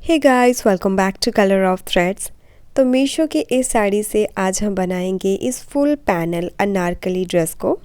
Hey guys, welcome back to colour of threads. तो मीशो की इस साड़ी से आज हम बनाएंगे इस फुल पैनल अनारकली ड्रेस को।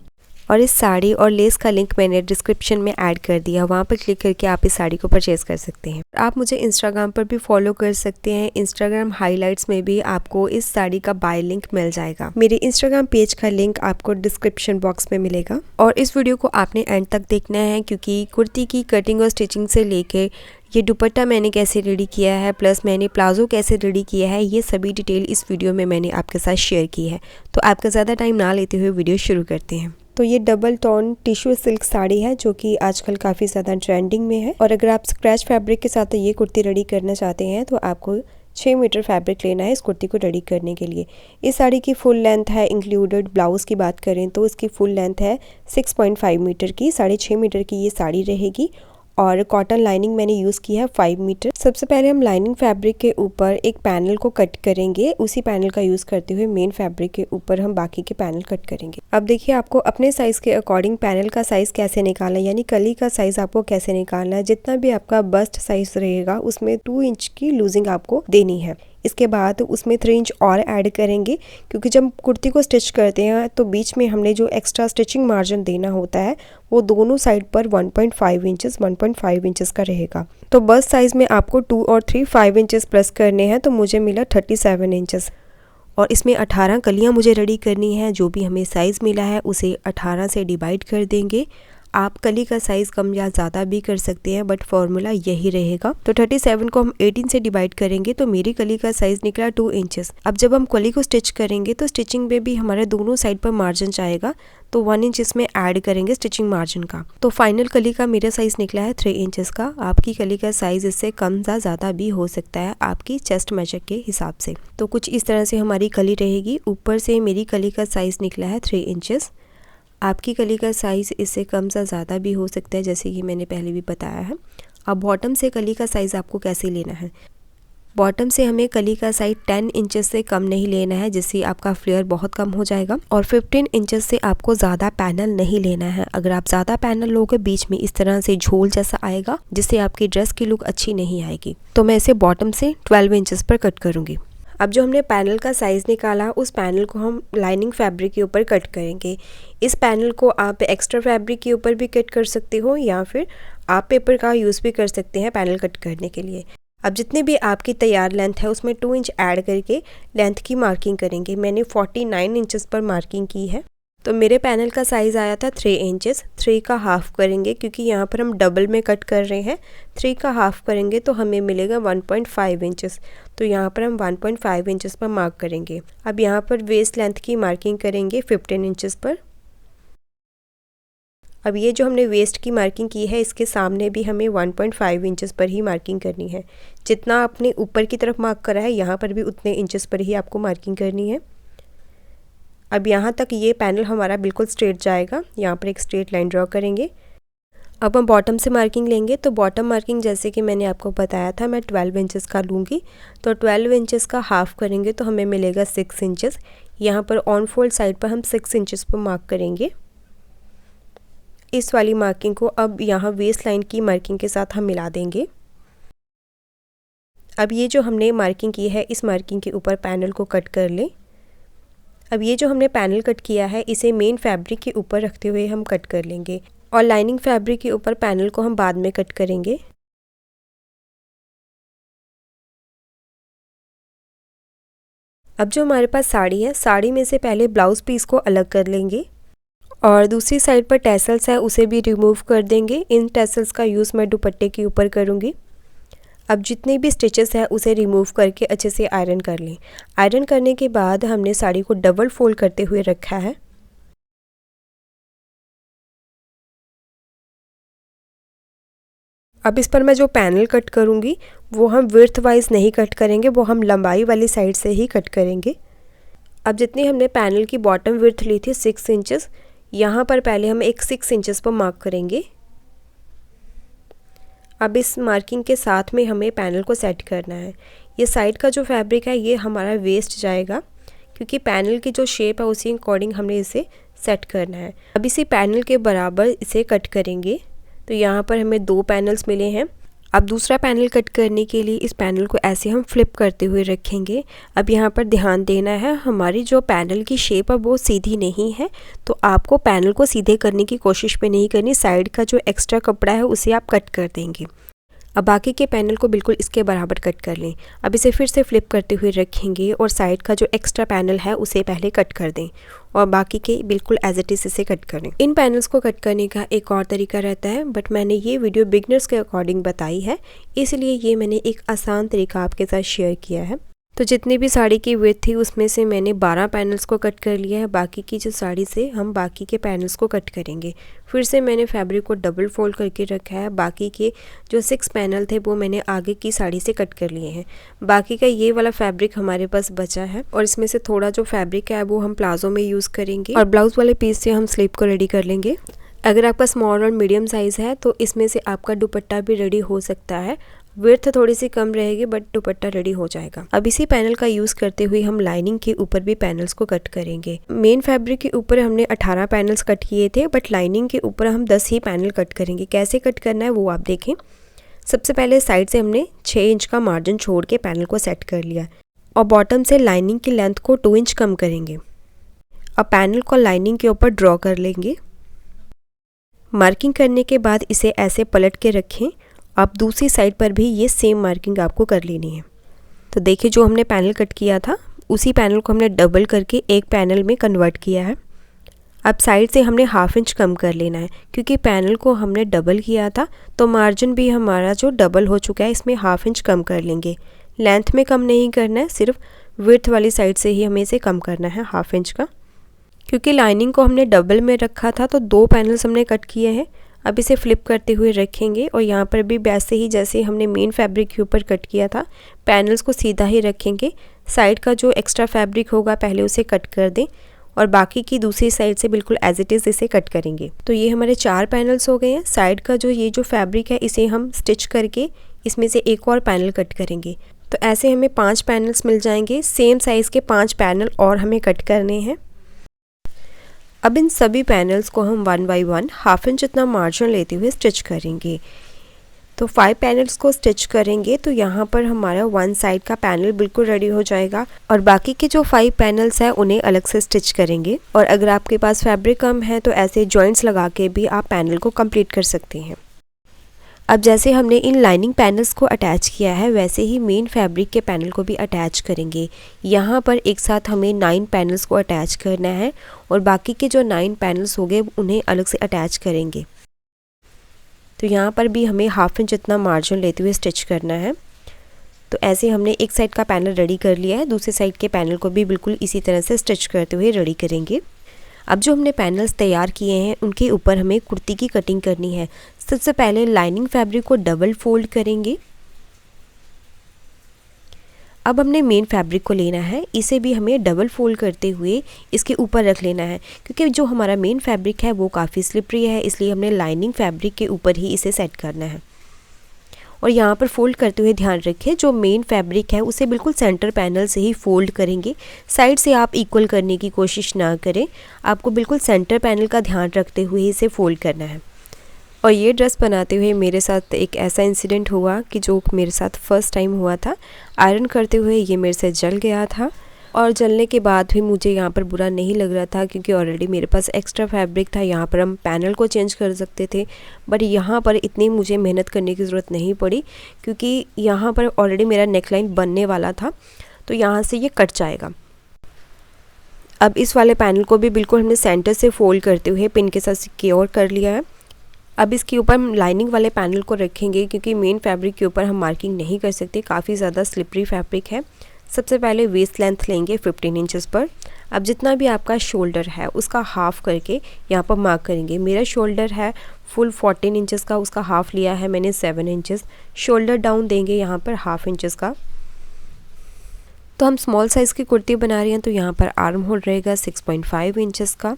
और इस साड़ी और लेस का लिंक मैंने डिस्क्रिप्शन में ऐड कर दिया, वहाँ पर क्लिक करके आप इस साड़ी को परचेज़ कर सकते हैं। आप मुझे इंस्टाग्राम पर भी फॉलो कर सकते हैं। इंस्टाग्राम हाइलाइट्स में भी आपको इस साड़ी का बाय लिंक मिल जाएगा। मेरे इंस्टाग्राम पेज का लिंक आपको डिस्क्रिप्शन बॉक्स में मिलेगा। और इस वीडियो को आपने एंड तक देखना है, क्योंकि कुर्ती की कटिंग और स्टिचिंग से लेकर ये दुपट्टा मैंने कैसे रेडी किया है, प्लस मैंने प्लाजो कैसे रेडी किया है, ये सभी डिटेल इस वीडियो में मैंने आपके साथ शेयर की है। तो आपका ज़्यादा टाइम ना लेते हुए वीडियो शुरू करते हैं। तो ये double tone tissue silk sari है, जो कि आजकल काफ़ी ज़्यादा ट्रेंडिंग में है। और अगर आप स्क्रैच फैब्रिक के साथ ये कुर्ती रेडी करना चाहते हैं तो आपको 6 मीटर फैब्रिक लेना है इस कुर्ती को रेडी करने के लिए। इस साड़ी की फुल लेंथ है, इंक्लूडेड ब्लाउज़ की बात करें तो इसकी फुल लेंथ है 6.5 मीटर की, 6.5 मीटर की ये साड़ी रहेगी। और कॉटन लाइनिंग मैंने यूज़ की है 5 मीटर। सबसे पहले हम लाइनिंग फैब्रिक के ऊपर एक पैनल को कट करेंगे। उसी पैनल का यूज़ करते हुए मेन फैब्रिक के ऊपर हम बाकी के पैनल कट करेंगे। अब देखिए, आपको अपने साइज़ के अकॉर्डिंग पैनल का साइज़ कैसे निकालना है, यानी कली का साइज़ आपको कैसे निकालना है। जितना भी आपका बस्ट साइज़ रहेगा उसमें 2 इंच की लूजिंग आपको देनी है। इसके बाद उसमें 3 इंच और ऐड करेंगे, क्योंकि जब कुर्ती को स्टिच करते हैं तो बीच में हमने जो एक्स्ट्रा स्टिचिंग मार्जिन देना होता है वो दोनों साइड पर 1.5 इंचेस का रहेगा। तो बस्ट साइज़ में आपको 2 और 3 5 इंचेस प्लस करने हैं, तो मुझे मिला 37 इंचेस। और इसमें 18 कलियाँ मुझे रेडी करनी है। जो भी हमें साइज़ मिला है उसे 18 से डिवाइड कर देंगे। आप कली का साइज़ कम या ज़्यादा भी कर सकते हैं, बट फॉर्मूला यही रहेगा। तो 37 को हम 18 से डिवाइड करेंगे तो मेरी कली का साइज़ निकला 2 इंचेस। अब जब हम कली को स्टिच करेंगे तो स्टिचिंग में भी हमारे दोनों साइड पर मार्जिन जाएगा, तो 1 इंच इसमें ऐड करेंगे स्टिचिंग मार्जिन का। तो फाइनल कली का मेरा साइज़ निकला है 3 इंचेस का। आपकी कली का साइज़ इससे कम या ज़्यादा भी हो सकता है आपकी चेस्ट मेजर के हिसाब से। तो कुछ इस तरह से हमारी कली रहेगी। ऊपर से मेरी कली का साइज़ निकला है 3 इंचेस। आपकी कली का साइज़ इससे कम या ज़्यादा भी हो सकता है, जैसे कि मैंने पहले भी बताया है। अब बॉटम से कली का साइज़ आपको कैसे लेना है। बॉटम से हमें कली का साइज़ 10 इंचेस से कम नहीं लेना है, जिससे आपका फ्लेयर बहुत कम हो जाएगा। और 15 इंचेस से आपको ज़्यादा पैनल नहीं लेना है। अगर आप ज़्यादा पैनल लोगे बीच में इस तरह से झोल जैसा आएगा, जिससे आपकी ड्रेस की लुक अच्छी नहीं आएगी। तो मैं इसे बॉटम से 12 इंचेस पर कट करूँगी। अब जो हमने पैनल का साइज़ निकाला उस पैनल को हम लाइनिंग फैब्रिक के ऊपर कट करेंगे। इस पैनल को आप एक्स्ट्रा फैब्रिक के ऊपर भी कट कर सकते हो, या फिर आप पेपर का यूज़ भी कर सकते हैं पैनल कट करने के लिए। अब जितनी भी आपकी तैयार लेंथ है उसमें 2 इंच ऐड करके लेंथ की मार्किंग करेंगे। मैंने 49 इंचेस पर मार्किंग की है। तो मेरे पैनल का साइज़ आया था 3 इंचेस। 3 का हाफ़ करेंगे, क्योंकि यहाँ पर हम डबल में कट कर रहे हैं। 3 का हाफ़ करेंगे तो हमें मिलेगा 1.5 इंचेस। तो यहाँ पर हम 1.5 इंचेस पर मार्क करेंगे। अब यहाँ पर वेस्ट लेंथ की मार्किंग करेंगे 15 इंचेस पर। अब ये जो हमने वेस्ट की मार्किंग की है इसके सामने भी हमें 1.5 इंचेस पर ही मार्किंग करनी है। जितना आपने ऊपर की तरफ मार्क करा है यहाँ पर भी उतने इंचेस पर ही आपको मार्किंग करनी है। अब यहाँ तक ये पैनल हमारा बिल्कुल स्ट्रेट जाएगा। यहाँ पर एक स्ट्रेट लाइन ड्रॉ करेंगे। अब हम बॉटम से मार्किंग लेंगे। तो बॉटम मार्किंग जैसे कि मैंने आपको बताया था मैं 12 इंचेस का लूँगी। तो 12 इंचेस का हाफ़ करेंगे तो हमें मिलेगा 6 इंचेस। यहाँ पर ऑन फोल्ड साइड पर हम 6 इंचेस पर मार्क करेंगे। इस वाली मार्किंग को अब यहाँ वेस्ट लाइन की मार्किंग के साथ हम मिला देंगे। अब ये जो हमने मार्किंग की है इस मार्किंग के ऊपर पैनल को कट कर लें। अब ये जो हमने पैनल कट किया है इसे मेन फैब्रिक के ऊपर रखते हुए हम कट कर लेंगे, और लाइनिंग फैब्रिक के ऊपर पैनल को हम बाद में कट करेंगे। अब जो हमारे पास साड़ी है, साड़ी में से पहले ब्लाउज़ पीस को अलग कर लेंगे, और दूसरी साइड पर टैसल्स है उसे भी रिमूव कर देंगे। इन टैसल्स का यूज़ मैं दुपट्टे के ऊपर करूँगी। अब जितने भी स्टिचेस है उसे रिमूव करके अच्छे से आयरन कर लें। आयरन करने के बाद हमने साड़ी को डबल फोल्ड करते हुए रखा है। अब इस पर मैं जो पैनल कट करूँगी वो हम विड्थ वाइज नहीं कट करेंगे, वो हम लंबाई वाली साइड से ही कट करेंगे। अब जितनी हमने पैनल की बॉटम विड्थ ली थी 6 इंचेस, यहाँ पर पहले हम एक 6 इंचेस पर मार्क करेंगे। अब इस मार्किंग के साथ में हमें पैनल को सेट करना है। ये साइड का जो फैब्रिक है ये हमारा वेस्ट जाएगा, क्योंकि पैनल की जो शेप है उसी अकॉर्डिंग हमने इसे सेट करना है। अब इसी पैनल के बराबर इसे कट करेंगे। तो यहाँ पर हमें 2 पैनल्स मिले हैं। अब दूसरा पैनल कट करने के लिए इस पैनल को ऐसे हम फ्लिप करते हुए रखेंगे। अब यहाँ पर ध्यान देना है, हमारी जो पैनल की शेप है वो सीधी नहीं है, तो आपको पैनल को सीधे करने की कोशिश पे नहीं करनी। साइड का जो एक्स्ट्रा कपड़ा है उसे आप कट कर देंगे। अब बाकी के पैनल को बिल्कुल इसके बराबर कट कर लें। अब इसे फिर से फ्लिप करते हुए रखेंगे और साइड का जो एक्स्ट्रा पैनल है उसे पहले कट कर दें और बाकी के बिल्कुल एज इट इज़ इसे कट करें। इन पैनल्स को कट करने का एक और तरीका रहता है, बट मैंने ये वीडियो बिगनर्स के अकॉर्डिंग बताई है, इसलिए ये मैंने एक आसान तरीका आपके साथ शेयर किया है। तो जितनी भी साड़ी की विड्थ थी उसमें से मैंने 12 पैनल्स को कट कर लिया है। बाकी की जो साड़ी से हम बाकी के पैनल्स को कट करेंगे। फिर से मैंने फैब्रिक को डबल फोल्ड करके रखा है। बाकी के जो 6 पैनल थे वो मैंने आगे की साड़ी से कट कर लिए हैं। बाकी का ये वाला फैब्रिक हमारे पास बचा है और इसमें से थोड़ा जो फैब्रिक है वो हम प्लाजो में यूज़ करेंगे और ब्लाउज वाले पीस से हम स्लीव को रेडी कर लेंगे। अगर आपका स्मॉल और मीडियम साइज़ है तो इसमें से आपका दुपट्टा भी रेडी हो सकता है। विड्थ थोड़ी सी कम रहेगी बट दुपट्टा रेडी हो जाएगा। अब इसी पैनल का यूज़ करते हुए हम लाइनिंग के ऊपर भी पैनल्स को कट करेंगे। मेन फैब्रिक के ऊपर हमने 18 पैनल्स कट किए थे, बट लाइनिंग के ऊपर हम 10 ही पैनल कट करेंगे। कैसे कट करना है वो आप देखें। सबसे पहले साइड से हमने 6 इंच का मार्जिन छोड़ के पैनल को सेट कर लिया और बॉटम से लाइनिंग की लेंथ को 2 इंच कम करेंगे। अब पैनल को लाइनिंग के ऊपर ड्रॉ कर लेंगे। मार्किंग करने के बाद इसे ऐसे पलट के रखें। अब दूसरी साइड पर भी ये सेम मार्किंग आपको कर लेनी है। तो देखिए, जो हमने पैनल कट किया था उसी पैनल को हमने डबल करके एक पैनल में कन्वर्ट किया है। अब साइड से हमने 1/2 इंच कम कर लेना है, क्योंकि पैनल को हमने डबल किया था तो मार्जिन भी हमारा जो डबल हो चुका है इसमें 1/2 इंच कम कर लेंगे। लेंथ में कम नहीं करना है, सिर्फ विड्थ वाली साइड से ही हमें इसे कम करना है 1/2 इंच का। क्योंकि लाइनिंग को हमने डबल में रखा था तो 2 पैनल्स हमने कट किए हैं। अब इसे फ्लिप करते हुए रखेंगे और यहाँ पर भी वैसे ही जैसे हमने मेन फैब्रिक के ऊपर कट किया था, पैनल्स को सीधा ही रखेंगे। साइड का जो एक्स्ट्रा फैब्रिक होगा पहले उसे कट कर दें और बाकी की दूसरी साइड से बिल्कुल एज इट इज़ इसे कट करेंगे। तो ये हमारे 4 पैनल्स हो गए हैं। साइड का जो ये जो फैब्रिक है इसे हम स्टिच करके इसमें से एक और पैनल कट करेंगे। तो ऐसे हमें 5 पैनल्स मिल जाएंगे। सेम साइज़ के 5 पैनल और हमें कट करने हैं। अब इन सभी पैनल्स को हम 1 बाय 1 1/2 इंच इतना मार्जिन लेते हुए स्टिच करेंगे। तो 5 पैनल्स को स्टिच करेंगे तो यहाँ पर हमारा 1 साइड का पैनल बिल्कुल रेडी हो जाएगा और बाकी के जो 5 पैनल्स हैं उन्हें अलग से स्टिच करेंगे। और अगर आपके पास फैब्रिक कम है तो ऐसे जॉइंट्स लगा के भी आप पैनल को कंप्लीट कर सकते हैं। अब जैसे हमने इन लाइनिंग पैनल्स को अटैच किया है वैसे ही मेन फैब्रिक के पैनल को भी अटैच करेंगे। यहाँ पर एक साथ हमें 9 पैनल्स को अटैच करना है और बाकी के जो 9 पैनल्स हो गए उन्हें अलग से अटैच करेंगे। तो यहाँ पर भी हमें 1/2 इंच इतना मार्जिन लेते हुए स्टिच करना है। तो ऐसे हमने एक साइड का पैनल रेडी कर लिया है, दूसरी साइड के पैनल को भी बिल्कुल इसी तरह से स्टिच करते हुए रेडी करेंगे। अब जो हमने पैनल्स तैयार किए हैं उनके ऊपर हमें कुर्ती की कटिंग करनी है। सबसे पहले लाइनिंग फैब्रिक को डबल फोल्ड करेंगे। अब हमने मेन फैब्रिक को लेना है, इसे भी हमें डबल फोल्ड करते हुए इसके ऊपर रख लेना है, क्योंकि जो हमारा मेन फैब्रिक है वो काफ़ी स्लिपरी है, इसलिए हमने लाइनिंग फैब्रिक के ऊपर ही इसे सेट करना है। और यहाँ पर फोल्ड करते हुए ध्यान रखें, जो मेन फैब्रिक है उसे बिल्कुल सेंटर पैनल से ही फोल्ड करेंगे। साइड से आप इक्वल करने की कोशिश ना करें, आपको बिल्कुल सेंटर पैनल का ध्यान रखते हुए इसे फोल्ड करना है। और ये ड्रेस बनाते हुए मेरे साथ एक ऐसा इंसिडेंट हुआ कि जो मेरे साथ फर्स्ट टाइम हुआ था। आयरन करते हुए ये मेरे से जल गया था और जलने के बाद भी मुझे यहाँ पर बुरा नहीं लग रहा था, क्योंकि ऑलरेडी मेरे पास एक्स्ट्रा फैब्रिक था। यहाँ पर हम पैनल को चेंज कर सकते थे, बट यहाँ पर इतनी मुझे मेहनत करने की ज़रूरत नहीं पड़ी, क्योंकि यहाँ पर ऑलरेडी मेरा नेकलाइन बनने वाला था, तो यहाँ से ये कट जाएगा। अब इस वाले पैनल को भी बिल्कुल हमने सेंटर से फोल्ड करते हुए पिन के साथ सिक्योर कर लिया है। अब इसके ऊपर हम लाइनिंग वाले पैनल को रखेंगे, क्योंकि मेन फैब्रिक के ऊपर हम मार्किंग नहीं कर सकते, काफ़ी ज़्यादा स्लिपरी फैब्रिक है। सबसे पहले वेस्ट लेंथ लेंगे 15 इंचेस पर। अब जितना भी आपका शोल्डर है उसका हाफ़ करके यहाँ पर मार्क करेंगे। मेरा शोल्डर है फुल 14 इंचेस का, उसका हाफ़ लिया है मैंने 7 इंचेस। शोल्डर डाउन देंगे यहाँ पर 1/2 इंचेस का। तो हम स्मॉल साइज़ की कुर्ती बना रही हैं, तो यहाँ पर आर्म होल रहेगा 6.5 इंचेस का।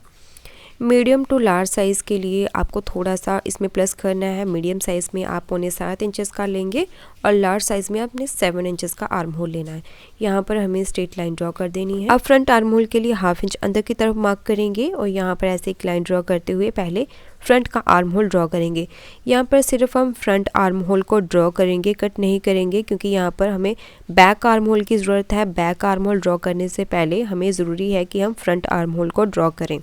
मीडियम टू लार्ज साइज़ के लिए आपको थोड़ा सा इसमें प्लस करना है। मीडियम साइज़ में आप 6.25 इंचेस का लेंगे और लार्ज साइज़ में आपने 7 इंचेस का आर्म होल लेना है। यहाँ पर हमें स्ट्रेट लाइन ड्रॉ कर देनी है। अब फ्रंट आर्म होल के लिए 1/2 इंच अंदर की तरफ मार्क करेंगे और यहाँ पर ऐसे एक लाइन ड्रॉ करते हुए पहले फ्रंट का आर्म होल ड्रॉ करेंगे। यहाँ पर सिर्फ हम फ्रंट आर्म होल को ड्रॉ करेंगे, कट नहीं करेंगे, क्योंकि यहाँ पर हमें बैक आर्म होल की ज़रूरत है। बैक आर्म होल ड्रॉ करने से पहले हमें ज़रूरी है कि हम फ्रंट आर्म होल को ड्रॉ करें।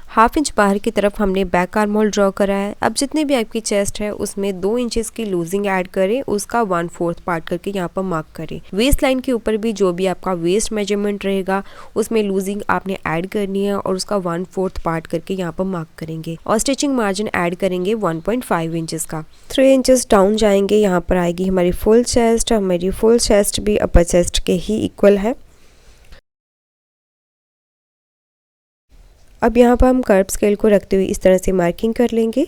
1/2 इंच बाहर की तरफ हमने बैक आर्म होल ड्रॉ करा है। अब जितने भी आपकी चेस्ट है उसमें 2 इंचेस की लूजिंग ऐड करें, उसका 1/4 पार्ट करके यहाँ पर मार्क करें। वेस्ट लाइन के ऊपर भी जो भी आपका वेस्ट मेजरमेंट रहेगा उसमें लूजिंग आपने ऐड करनी है और उसका 1/4 पार्ट करके यहाँ पर मार्क करेंगे। और स्टिचिंग मार्जिन ऐड करेंगे 1.5 इंचेस का। 3 इंचेस डाउन जाएंगे, यहाँ पर आएगी हमारी फुल चेस्ट। हमारी फुल चेस्ट भी अपर चेस्ट के ही इक्वल है। अब यहाँ पर हम कर्व स्केल को रखते हुए इस तरह से मार्किंग कर लेंगे।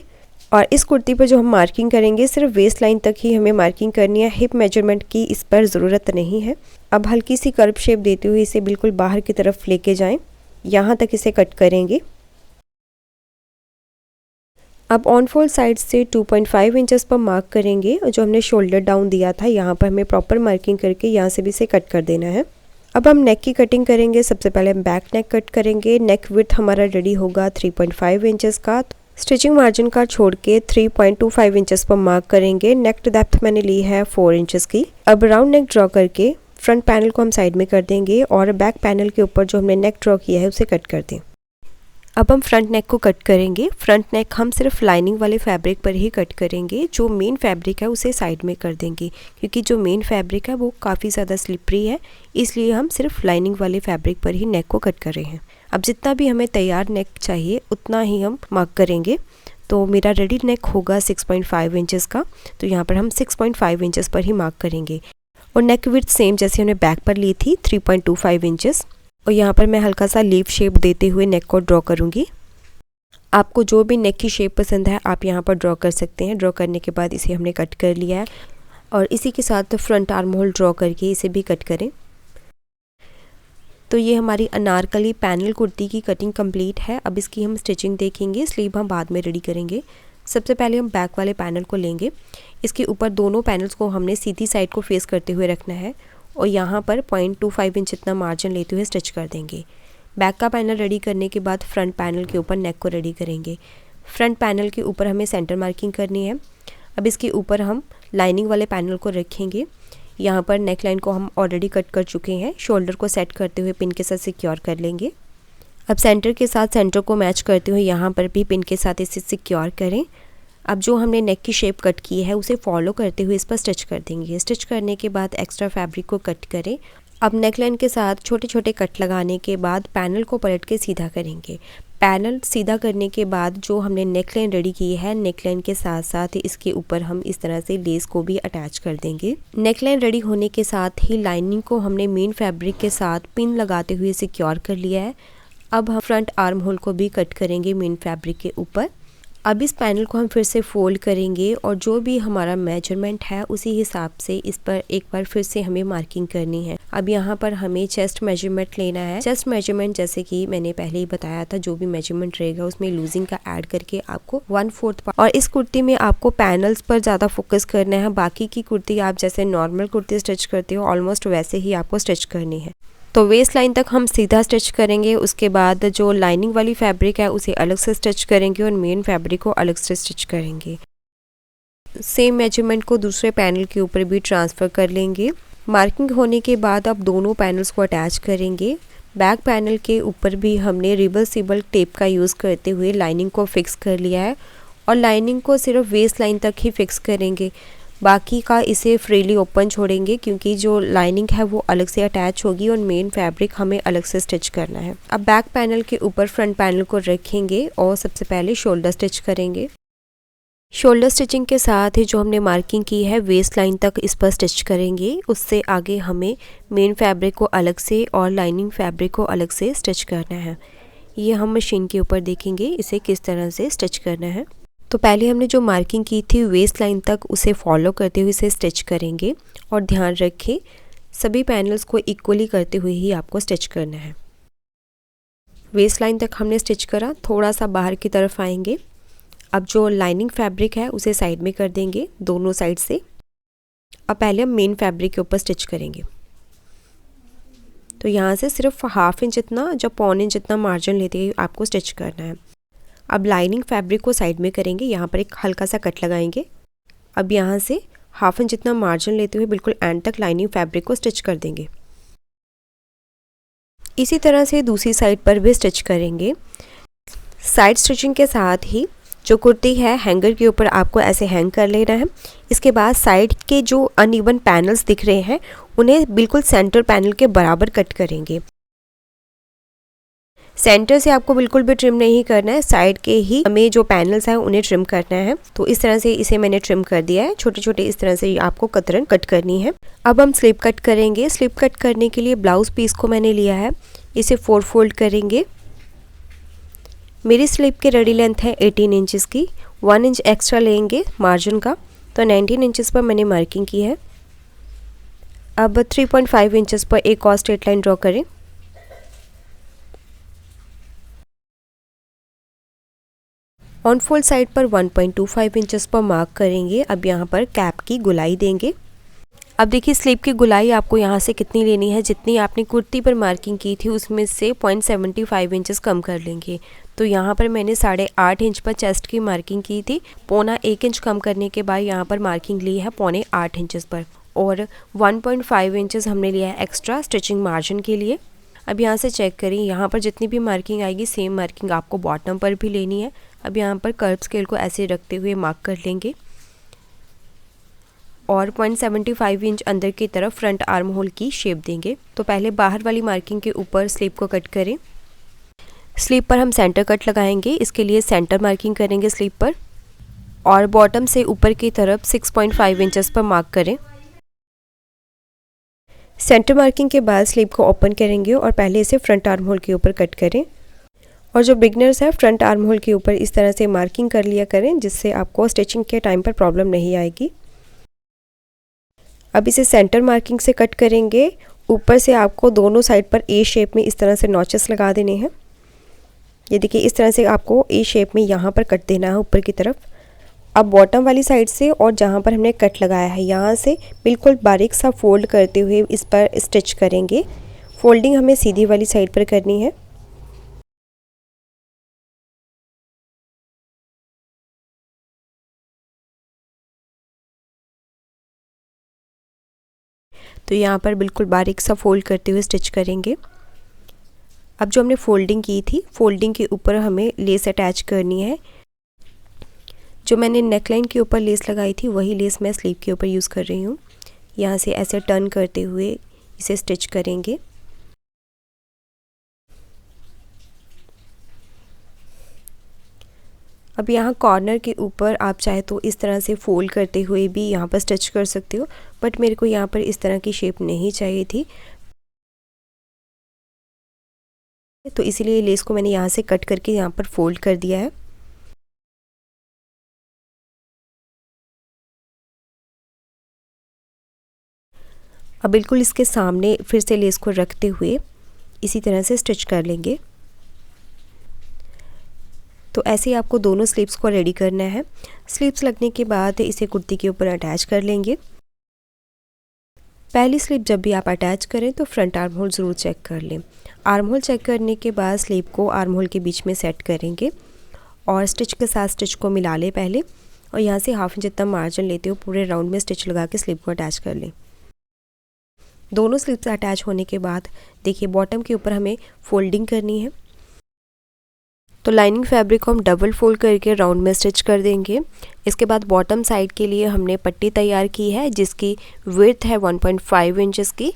और इस कुर्ती पर जो हम मार्किंग करेंगे सिर्फ वेस्ट लाइन तक ही हमें मार्किंग करनी है, हिप मेजरमेंट की इस पर ज़रूरत नहीं है। अब हल्की सी कर्व शेप देते हुए इसे बिल्कुल बाहर की तरफ लेके जाएं, यहाँ तक इसे कट करेंगे। अब ऑन फोल्ड साइड से 2.5 इंचेस पर मार्क करेंगे और जो हमने शोल्डर डाउन दिया था यहाँ पर हमें प्रॉपर मार्किंग करके यहाँ से भी इसे कट कर देना है। अब हम नेक की कटिंग करेंगे। सबसे पहले हम बैक नेक कट करेंगे। नेक विड्थ हमारा रेडी होगा 3.5 इंचेस का। स्टिचिंग मार्जिन का छोड़ के 3.25 इंचेस पर मार्क करेंगे। नेक डेप्थ मैंने ली है 4 इंचेस की। अब राउंड नेक ड्रॉ करके फ्रंट पैनल को हम साइड में कर देंगे और बैक पैनल के ऊपर जो हमने नेक ड्रॉ किया है उसे कट कर दें। अब हम फ्रंट नेक को कट करेंगे। फ्रंट नेक हम सिर्फ लाइनिंग वाले फैब्रिक पर ही कट करेंगे, जो मेन फैब्रिक है उसे साइड में कर देंगे, क्योंकि जो मेन फैब्रिक है वो काफ़ी ज़्यादा स्लिपरी है, इसलिए हम सिर्फ लाइनिंग वाले फैब्रिक पर ही नेक को कट कर रहे हैं। अब जितना भी हमें तैयार नेक चाहिए उतना ही हम मार्क करेंगे। तो मेरा रेडी नेक होगा 6.5 इंचेस का, तो यहाँ पर हम 6.5 इंचेस पर ही मार्क करेंगे। और नेक विड्थ सेम जैसे हमने बैक पर ली थी 3.25 इंचेस। और यहाँ पर मैं हल्का सा लीफ शेप देते हुए नेक को ड्रॉ करूँगी। आपको जो भी नेक की शेप पसंद है आप यहाँ पर ड्रॉ कर सकते हैं। ड्रॉ करने के बाद इसे हमने कट कर लिया है और इसी के साथ फ्रंट आर्म होल ड्रॉ करके इसे भी कट करें। तो ये हमारी अनारकली पैनल कुर्ती की कटिंग कंप्लीट है। अब इसकी हम स्टिचिंग देखेंगे, स्लीव हम बाद में रेडी करेंगे। सबसे पहले हम बैक वाले पैनल को लेंगे। इसके ऊपर दोनों पैनल्स को हमने सीधी साइड को फेस करते हुए रखना है और यहाँ पर 0.25 इंच इतना मार्जिन लेते हुए स्टिच कर देंगे। बैक का पैनल रेडी करने के बाद फ्रंट पैनल के ऊपर नेक को रेडी करेंगे। फ्रंट पैनल के ऊपर हमें सेंटर मार्किंग करनी है। अब इसके ऊपर हम लाइनिंग वाले पैनल को रखेंगे। यहाँ पर नेक लाइन को हम ऑलरेडी कट कर चुके हैं। शोल्डर को सेट करते हुए पिन के साथ सिक्योर कर लेंगे। अब सेंटर के साथ सेंटर को मैच करते हुए यहाँ पर भी पिन के साथ इसे सिक्योर करें। अब जो हमने नेक की शेप कट की है उसे फॉलो करते हुए इस पर स्टिच कर देंगे। स्टिच करने के बाद एक्स्ट्रा फैब्रिक को कट करें। अब नेकलाइन के साथ छोटे छोटे कट लगाने के बाद पैनल को पलट के सीधा करेंगे। पैनल सीधा करने के बाद जो हमने नेकलाइन रेडी की है, नेकलाइन के साथ साथ इसके ऊपर हम इस तरह से लेस को भी अटैच कर देंगे। नेकलाइन रेडी होने के साथ ही लाइनिंग को हमने मेन फैब्रिक के साथ पिन लगाते हुए सिक्योर कर लिया है। अब हम फ्रंट आर्म होल को भी कट करेंगे मेन फैब्रिक के ऊपर। अब इस पैनल को हम फिर से फोल्ड करेंगे और जो भी हमारा मेजरमेंट है उसी हिसाब से इस पर एक बार फिर से हमें मार्किंग करनी है। अब यहाँ पर हमें चेस्ट मेजरमेंट लेना है। चेस्ट मेजरमेंट जैसे कि मैंने पहले ही बताया था, जो भी मेजरमेंट रहेगा उसमें लूजिंग का ऐड करके आपको 1/4 और इस कुर्ती में आपको पैनल्स पर ज़्यादा फोकस करना है। बाकी की कुर्ती आप जैसे नॉर्मल कुर्ती स्टिच करते हो ऑलमोस्ट वैसे ही आपको स्टिच करनी है। तो वेस्ट लाइन तक हम सीधा स्टिच करेंगे। उसके बाद जो लाइनिंग वाली फैब्रिक है उसे अलग से स्टिच करेंगे और मेन फैब्रिक को अलग से स्टिच करेंगे। सेम मेजरमेंट को दूसरे पैनल के ऊपर भी ट्रांसफ़र कर लेंगे। मार्किंग होने के बाद अब दोनों पैनल्स को अटैच करेंगे। बैक पैनल के ऊपर भी हमने रिवर्सिबल टेप का यूज़ करते हुए लाइनिंग को फिक्स कर लिया है और लाइनिंग को सिर्फ वेस्ट लाइन तक ही फिक्स करेंगे। बाकी का इसे फ्रीली ओपन छोड़ेंगे क्योंकि जो लाइनिंग है वो अलग से अटैच होगी और मेन फैब्रिक हमें अलग से स्टिच करना है। अब बैक पैनल के ऊपर फ्रंट पैनल को रखेंगे और सबसे पहले शोल्डर स्टिच करेंगे। शोल्डर स्टिचिंग के साथ ही जो हमने मार्किंग की है वेस्ट लाइन तक इस पर स्टिच करेंगे। उससे आगे हमें मेन फैब्रिक को अलग से और लाइनिंग फैब्रिक को अलग से स्टिच करना है। ये हम मशीन के ऊपर देखेंगे इसे किस तरह से स्टिच करना है। तो पहले हमने जो मार्किंग की थी वेस्ट लाइन तक उसे फॉलो करते हुए इसे स्टिच करेंगे और ध्यान रखें सभी पैनल्स को इक्वली करते हुए ही आपको स्टिच करना है। वेस्ट लाइन तक हमने स्टिच करा, थोड़ा सा बाहर की तरफ आएंगे। अब जो लाइनिंग फैब्रिक है उसे साइड में कर देंगे दोनों साइड से। अब पहले हम मेन फैब्रिक के ऊपर स्टिच करेंगे। तो यहाँ से सिर्फ ½ इंच इतना, जब पौने इंच इतना मार्जिन लेते हुए आपको स्टिच करना है। अब लाइनिंग फैब्रिक को साइड में करेंगे, यहाँ पर एक हल्का सा कट लगाएंगे। अब यहाँ से ½ इंच इतना मार्जिन लेते हुए बिल्कुल एंड तक लाइनिंग फैब्रिक को स्टिच कर देंगे। इसी तरह से दूसरी साइड पर भी स्टिच करेंगे। साइड स्टिचिंग के साथ ही जो कुर्ती है हैंगर के ऊपर आपको ऐसे हैंग कर लेना है। इसके बाद साइड के जो अनइवन पैनल्स दिख रहे हैं उन्हें बिल्कुल सेंटर पैनल के बराबर कट करेंगे। सेंटर से आपको बिल्कुल भी ट्रिम नहीं करना है, साइड के ही हमें जो पैनल्स हैं उन्हें ट्रिम करना है। तो इस तरह से इसे मैंने ट्रिम कर दिया है, छोटे छोटे इस तरह से आपको कतरन कट करनी है। अब हम स्लिप कट करेंगे। स्लिप कट करने के लिए ब्लाउज पीस को मैंने लिया है, इसे 4 फोल्ड करेंगे। मेरी स्लिप की रेडी लेंथ है 18 इंचज़ की, 1 इंच एक्स्ट्रा लेंगे मार्जिन का, तो 19 इंचज़ पर मैंने मार्किंग की है। अब 3.5 इंचज़ पर एक और स्ट्रेट लाइन ड्रॉ करें। ऑन फोल्ड साइड पर 1.25 इंचज़ पर मार्क करेंगे। अब यहाँ पर कैप की गुलाई देंगे। अब देखिए स्लीव की गुलाई आपको यहाँ से कितनी लेनी है, जितनी आपने कुर्ती पर मार्किंग की थी उसमें से 0.75 इंचज़ कम कर लेंगे। तो यहाँ पर मैंने 8.5 इंच पर चेस्ट की मार्किंग की थी, 1.25 इंच कम करने के बाद यहाँ पर मार्किंग ली है 0.8 इंचज़ पर, और 1.5 इंचज़ हमने लिया है एक्स्ट्रा स्टिचिंग मार्जिन के लिए। अब यहाँ से चेक करें, यहाँ पर जितनी भी मार्किंग आएगी सेम मार्किंग आपको बॉटम पर भी लेनी है। अब यहाँ पर कर्व स्केल को ऐसे रखते हुए मार्क कर लेंगे और 0.75 इंच अंदर की तरफ फ्रंट आर्म होल की शेप देंगे। तो पहले बाहर वाली मार्किंग के ऊपर स्लीव को कट करें। स्लीव पर हम सेंटर कट लगाएंगे, इसके लिए सेंटर मार्किंग करेंगे स्लीव पर, और बॉटम से ऊपर की तरफ 6.5 इंचज़ पर मार्क करें। सेंटर मार्किंग के बाद स्लीव को ओपन करेंगे और पहले इसे फ्रंट आर्म होल के ऊपर कट करें। और जो बिगनर्स है फ्रंट आर्म होल के ऊपर इस तरह से मार्किंग कर लिया करें, जिससे आपको स्टिचिंग के टाइम पर प्रॉब्लम नहीं आएगी। अब इसे सेंटर मार्किंग से कट करेंगे। ऊपर से आपको दोनों साइड पर ए शेप में इस तरह से नॉचेस लगा देने हैं। ये देखिए इस तरह से आपको ए शेप में यहाँ पर कट देना है ऊपर की तरफ। अब बॉटम वाली साइड से और जहाँ पर हमने कट लगाया है यहाँ से बिल्कुल बारीक सा फोल्ड करते हुए इस पर स्टिच करेंगे। फोल्डिंग हमें सीधी वाली साइड पर करनी है। तो यहाँ पर बिल्कुल बारीक सा फोल्ड करते हुए स्टिच करेंगे। अब जो हमने फोल्डिंग की थी, फोल्डिंग के ऊपर हमें लेस अटैच करनी है। जो मैंने नेकलाइन के ऊपर लेस लगाई थी वही लेस मैं स्लीव के ऊपर यूज़ कर रही हूँ। यहाँ से ऐसे टर्न करते हुए इसे स्टिच करेंगे। अब यहाँ कॉर्नर के ऊपर आप चाहे तो इस तरह से फोल्ड करते हुए भी यहाँ पर स्टिच कर सकते हो, बट मेरे को यहाँ पर इस तरह की शेप नहीं चाहिए थी, तो इसीलिए लेस को मैंने यहाँ से कट करके यहाँ पर फोल्ड कर दिया है। अब बिल्कुल इसके सामने फिर से लेस को रखते हुए इसी तरह से स्टिच कर लेंगे। तो ऐसे ही आपको दोनों स्लीव्स को रेडी करना है। स्लीव्स लगने के बाद इसे कुर्ती के ऊपर अटैच कर लेंगे। पहली स्लीव जब भी आप अटैच करें तो फ्रंट आर्म होल ज़रूर चेक कर लें। आर्म होल चेक करने के बाद स्लीव को आर्म होल के बीच में सेट करेंगे और स्टिच के साथ स्टिच को मिला लें पहले, और यहाँ से ½ इंच जितना मार्जिन लेते हो पूरे राउंड में स्टिच लगा के स्लीव को अटैच कर लें। दोनों स्लीव्स अटैच होने के बाद देखिए बॉटम के ऊपर हमें फोल्डिंग करनी है। तो लाइनिंग फैब्रिक को हम डबल फोल्ड करके राउंड में स्टिच कर देंगे। इसके बाद बॉटम साइड के लिए हमने पट्टी तैयार की है जिसकी विड्थ है 1.5 इंचज़ की।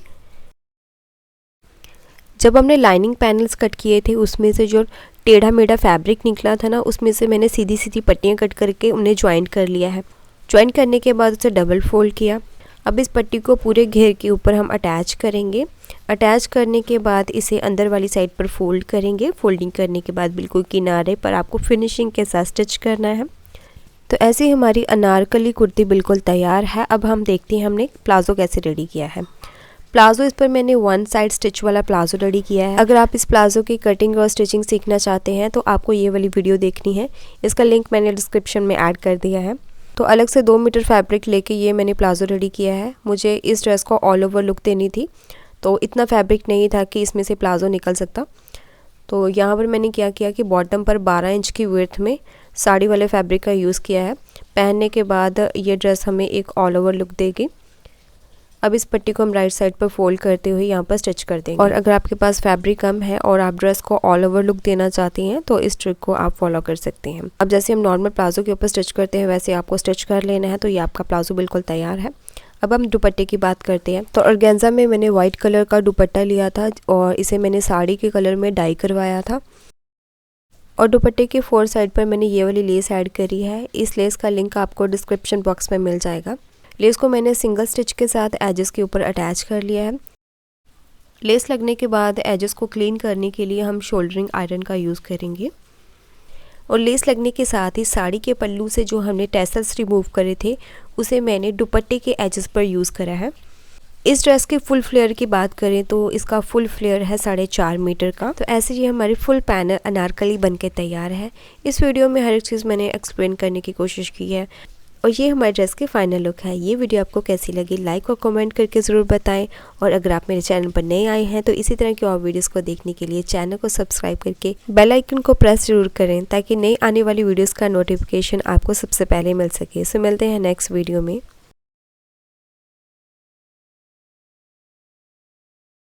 जब हमने लाइनिंग पैनल्स कट किए थे उसमें से जो टेढ़ा मेढ़ा फैब्रिक निकला था ना, उसमें से मैंने सीधी सीधी पट्टियाँ कट करके उन्हें ज्वाइंट कर लिया है। ज्वाइंट करने के बाद उसे डबल फोल्ड किया। अब इस पट्टी को पूरे घेर के ऊपर हम अटैच करेंगे। अटैच करने के बाद इसे अंदर वाली साइड पर फोल्ड करेंगे। फोल्डिंग करने के बाद बिल्कुल किनारे पर आपको फिनिशिंग के साथ स्टिच करना है। तो ऐसे ही हमारी अनारकली कुर्ती बिल्कुल तैयार है। अब हम देखते हैं हमने प्लाज़ो कैसे रेडी किया है। प्लाजो इस पर मैंने 1 साइड स्टिच वाला प्लाजो रेडी किया है। अगर आप इस प्लाजो की कटिंग और स्टिचिंग सीखना चाहते हैं तो आपको ये वाली वीडियो देखनी है, इसका लिंक मैंने डिस्क्रिप्शन में ऐड कर दिया है। तो अलग से 2 मीटर फैब्रिक लेके ये मैंने प्लाजो रेडी किया है। मुझे इस ड्रेस को ऑल ओवर लुक देनी थी, तो इतना फैब्रिक नहीं था कि इसमें से प्लाजो निकल सकता। तो यहाँ पर मैंने क्या किया कि बॉटम पर 12 इंच की विड्थ में साड़ी वाले फैब्रिक का यूज़ किया है। पहनने के बाद ये ड्रेस हमें एक ऑल ओवर लुक देगी। अब इस पट्टी को हम राइट साइड पर फोल्ड करते हुए यहाँ पर स्टिच कर देंगे। और अगर आपके पास फैब्रिक कम है और आप ड्रेस को ऑल ओवर लुक देना चाहती हैं तो इस ट्रिक को आप फॉलो कर सकते हैं। अब जैसे हम नॉर्मल प्लाजो के ऊपर स्टिच करते हैं वैसे आपको स्टिच कर लेना है, तो ये आपका प्लाजो बिल्कुल तैयार है। अब हम दुपट्टे की बात करते हैं। तो ऑर्गेन्जा में मैंने वाइट कलर का दुपट्टा लिया था और इसे मैंने साड़ी के कलर में डाई करवाया था। और दुपट्टे के 4 साइड पर मैंने ये वाली लेस ऐड करी है। इस लेस का लिंक आपको डिस्क्रिप्शन बॉक्स में मिल जाएगा। लेस को मैंने सिंगल स्टिच के साथ एजेस के ऊपर अटैच कर लिया है। लेस लगने के बाद एजेस को क्लीन करने के लिए हम शोल्डरिंग आयरन का यूज़ करेंगे। और लेस लगने के साथ ही साड़ी के पल्लू से जो हमने टैसल्स रिमूव करे थे उसे मैंने दुपट्टे के एजेस पर यूज़ करा है। इस ड्रेस के फुल फ्लेयर की बात करें तो इसका फुल फ्लेयर है 4.5 मीटर का। तो ऐसे ही हमारी फुल पैनल अनारकली बनके तैयार है। इस वीडियो में हर एक चीज़ मैंने एक्सप्लेन करने की कोशिश की है और ये हमारे ड्रेस की फाइनल लुक है। ये वीडियो आपको कैसी लगी लाइक और कमेंट करके ज़रूर बताएं। और अगर आप मेरे चैनल पर नए आए हैं तो इसी तरह की और वीडियोस को देखने के लिए चैनल को सब्सक्राइब करके बेल आइकन को प्रेस जरूर करें ताकि नई आने वाली वीडियोस का नोटिफिकेशन आपको सबसे पहले मिल सके। सो मिलते हैं नेक्स्ट वीडियो में।